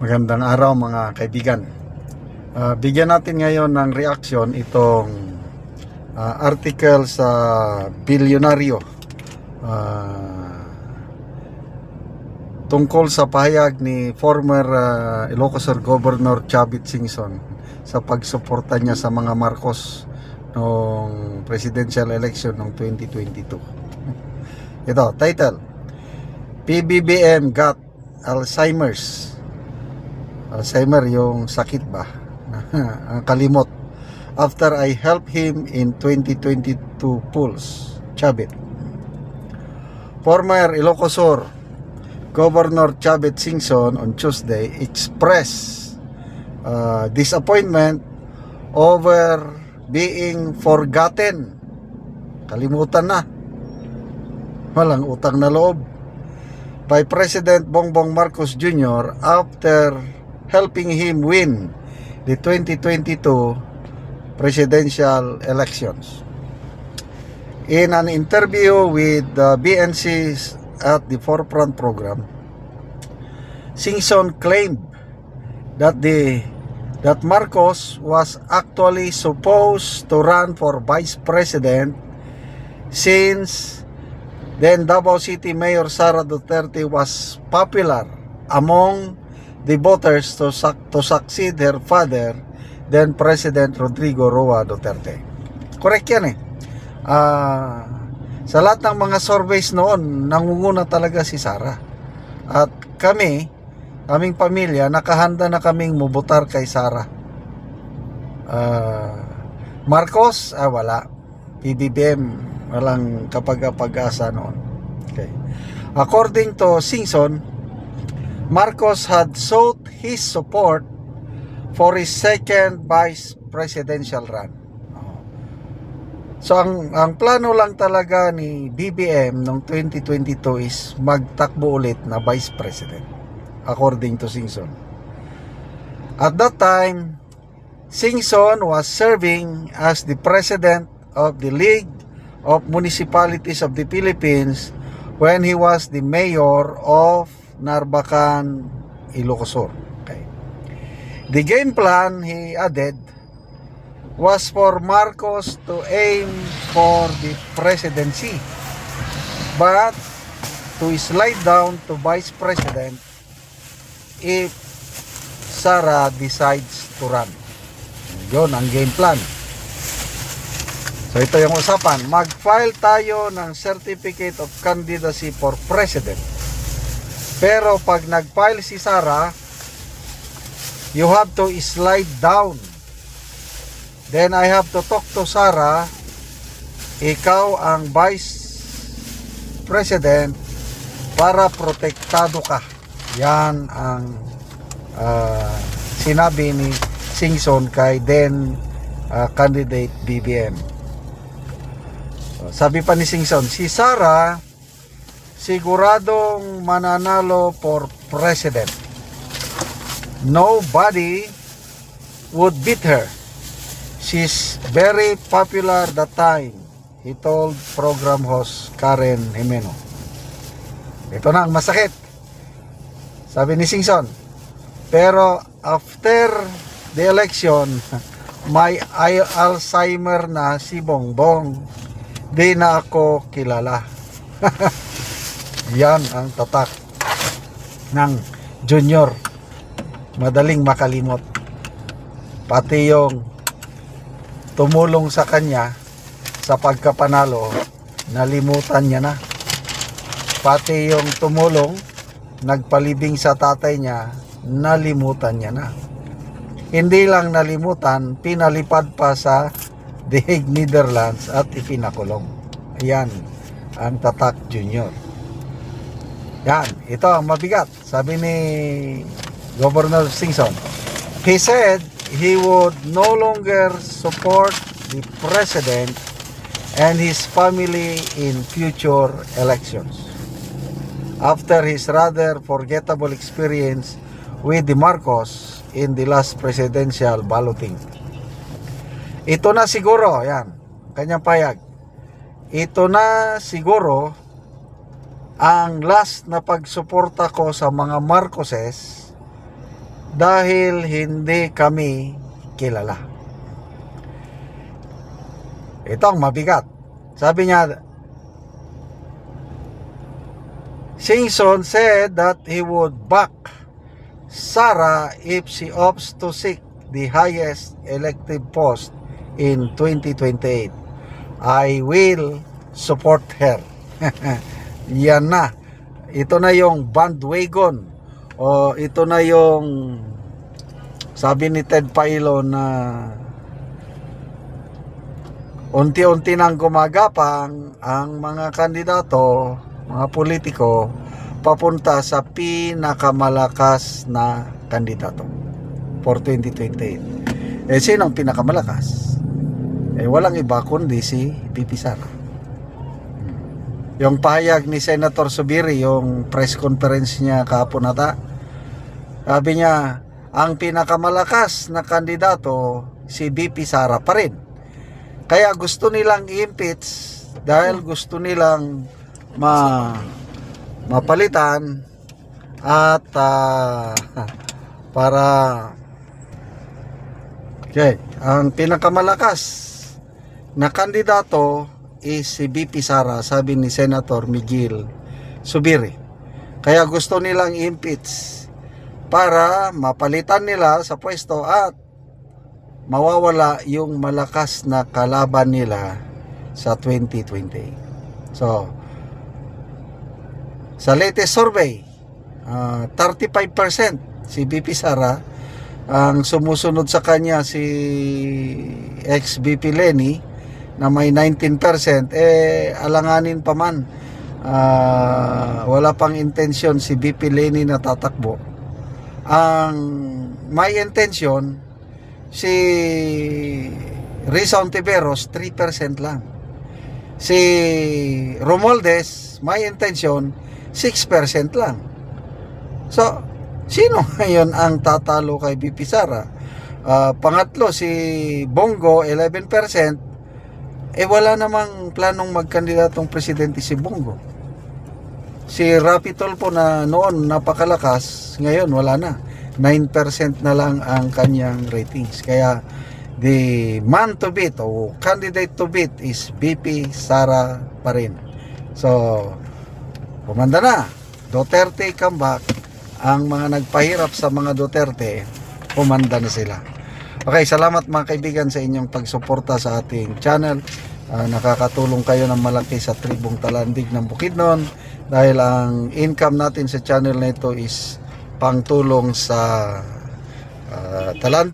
Magandang araw mga kaibigan. Bigyan natin ngayon ng reaksyon itong article sa Bilyonaryo tungkol sa pahayag ni former Ilocos Sur Governor Chavit Singson sa pagsuporta niya sa mga Marcos noong presidential election noong 2022. Ito, title: PBBM got Alzheimer's. Alzheimer yung sakit ba? Kalimot. After I helped him in 2022 polls. Chavit. Former Ilocos Sur Governor Chavit Singson on Tuesday expressed disappointment over being forgotten. Kalimutan na. Walang utang na loob. By President Bongbong Marcos Jr. after helping him win the 2022 presidential elections. In an interview with the BNC at the Forefront program, Singson claimed that Marcos was actually supposed to run for vice president since then Davao City Mayor Sara Duterte was popular among the voters to succeed her father, then President Rodrigo Roa Duterte. Correct yan eh. Sa lahat ng mga surveys noon, nangunguna talaga si Sara. At kaming pamilya, nakahanda na kaming mubutar kay Sara. Marcos, wala. PBBM, walang kapag-asa noon. Okay. According to Singson, Marcos had sought his support for his second vice presidential run. So ang plano lang talaga ni BBM noong 2022 is magtakbo ulit na vice president, according to Singson. At that time, Singson was serving as the president of the League of Municipalities of the Philippines when he was the mayor of Narbacan, Ilocos Sur. Okay. The game plan, he added, was for Marcos to aim for the presidency, but to slide down to vice president if Sara decides to run. Yun ang game plan. So ito yung usapan. Mag-file tayo ng Certificate of Candidacy for President. Pero pag nag-file si Sara, you have to slide down. Then I have to talk to Sara. Ikaw ang Vice President para protektado ka. Yan ang sinabi ni Singson kay then candidate BBM. Sabi pa ni Singson, si Sara siguradong mananalo for president. Nobody would beat her. She's very popular that time, he told program host Karen Jimeno. Ito na ang masakit, sabi ni Singson. Pero after the election, may Alzheimer na si Bongbong. Di na ako kilala. Yan ang tatak ng Junior. Madaling makalimot. Pati yung tumulong sa kanya sa pagkapanalo, nalimutan niya na. Pati yung tumulong, nagpalibing sa tatay niya, nalimutan niya na. Hindi lang nalimutan, pinalipad pa sa The Hague, Netherlands at ipinakulong. Ayan ang tatak Junior. Yan, ito ang mabigat. Sabi ni Governor Singson, he said he would no longer support the president and his family in future elections after his rather forgettable experience with the Marcos in the last presidential balloting. Ito na siguro, yan, kanyang payag. Ito na siguro ang last na pagsuporta ko sa mga Marcoses dahil hindi kami kilala. Ito ang mabigat. Sabi niya, Singson said that he would back Sara if she opts to seek the highest elective post in 2028. I will support her. Yan na. Ito na yung bandwagon. O ito na yung sabi ni Ted Pailo na unti-unti nang gumagapang ang mga kandidato, mga politiko, papunta sa pinakamalakas na kandidato for 2028. Sino ang pinakamalakas? Walang iba kundi si VP Sara. Yung pahayag ni Senator Zubiri, yung press conference niya kahapon ata, sabi niya, ang pinakamalakas na kandidato si VP Sara pa rin. Kaya gusto nilang i-impeach dahil gusto nilang mapalitan at para ang pinakamalakas na kandidato is si VP Sara, sabi ni Senator Miguel Zubiri. Kaya gusto nilang impeach para mapalitan nila sa pwesto at mawawala yung malakas na kalaban nila sa 2020. So, sa latest survey, 35% si VP Sara. Ang sumusunod sa kanya si ex-VP Leni na may 19%. Alanganin pa man, wala pang intensyon si VP Leni na tatakbo. Ang may intensyon si Risa Ontiveros, 3% lang. Si Romualdez, may intensyon 6% lang. So, sino ngayon ang tatalo kay VP Sara? Pangatlo, si Bongo, 11%. Wala namang planong magkandidatong presidente si Bongo. Si Rapi Tulfo na noon napakalakas, ngayon wala na. 9% na lang ang kanyang ratings. Kaya the man to beat o candidate to beat is VP Sara pa rin. So, kumanda na. Duterte come back. Ang mga nagpahirap sa mga Duterte, kumanda na sila. Okay, salamat mga kaibigan sa inyong pagsuporta sa ating channel. Nakakatulong kayo ng malaki sa tribong Talandig ng Bukidnon dahil ang income natin sa channel na ito is pangtulong sa Talandig.